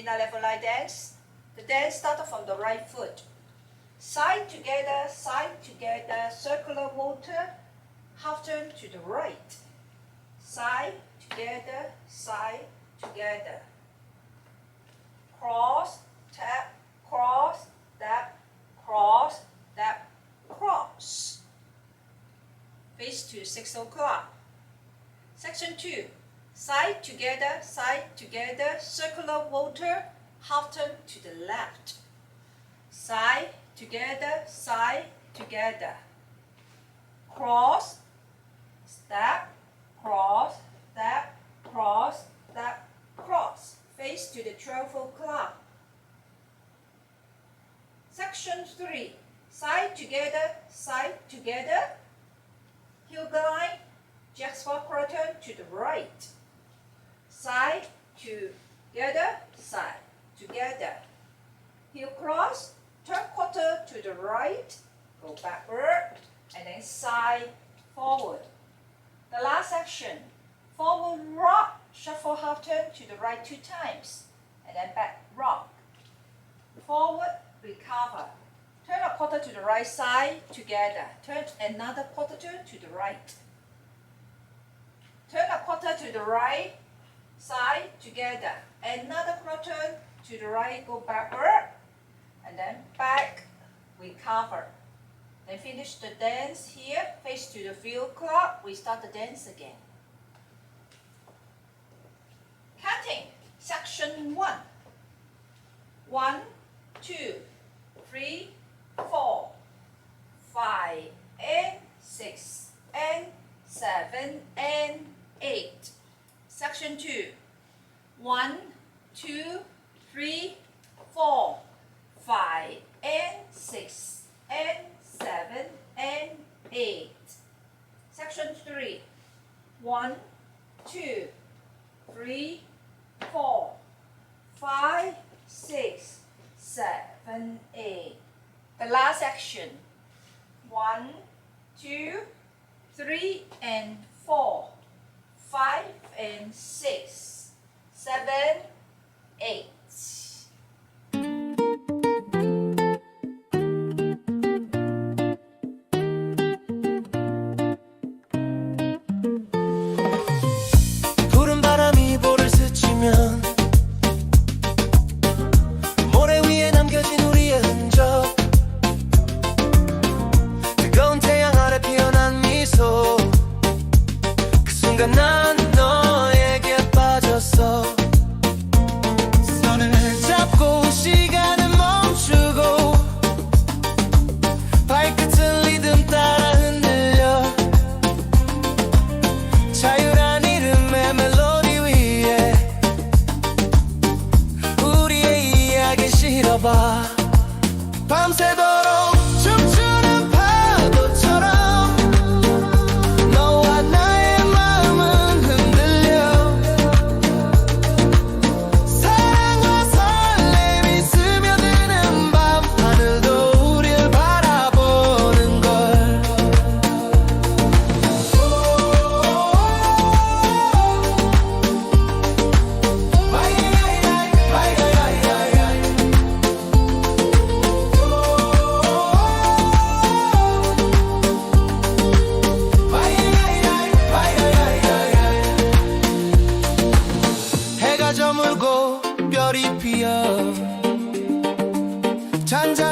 beginner level line dance. The dance starts from the right foot. Side together, circular water, half turn to the right. Side together, cross, tap, cross, tap, cross, tap, cross. Face to 6 o'clock. Section 2. Side together, circular water, half turn to the left. Side together, cross, step, cross, step, cross, step, cross. Face to the 12 o'clock. Section 3. Side together, heel glide, jack squat quarter to the right. Side together, heel cross, turn quarter to the right, go backward, and then side forward. The last section, forward rock, shuffle half turn to the right 2 times, and then back rock. Forward, recover. Turn a quarter to the right side together. Turn another quarter to the right. Turn a quarter to the right side together. Another quarter to the right, go backward, and then back, recover. Then finish the dance here, face to the field clock, we start the dance again. Counting, section 1. 1, 2, 3, 4, 5, and 6, and 7, and 8. Section 2. 1, 2, 3, 4, 5, and 6, and 7, and 8. Section 3. 1, 2, 3, 4, 5, 6, 7, 8. The last section. 1, 2, 3, and 4, 5, and 6, 7, 8. 푸른 바람이 볼을 스치면 모래 위에 남겨진 우리의 흔적, 뜨거운 태양 아래 피어난 미소. 그 순간 난 너에게 빠졌어. 손을 잡고 시간은 멈추고 발끝은 리듬 따라 흔들려. 자유란 이름의 멜로디 위에 우리의 이야기 실어봐. 밤새도록 춤추는 파도처럼 너와 나의 마음은 흔들려. 사랑과 설렘이 스며드는 밤, 하늘도 우릴 바라보는 걸. 해가 저물고 별이 피어 잔잔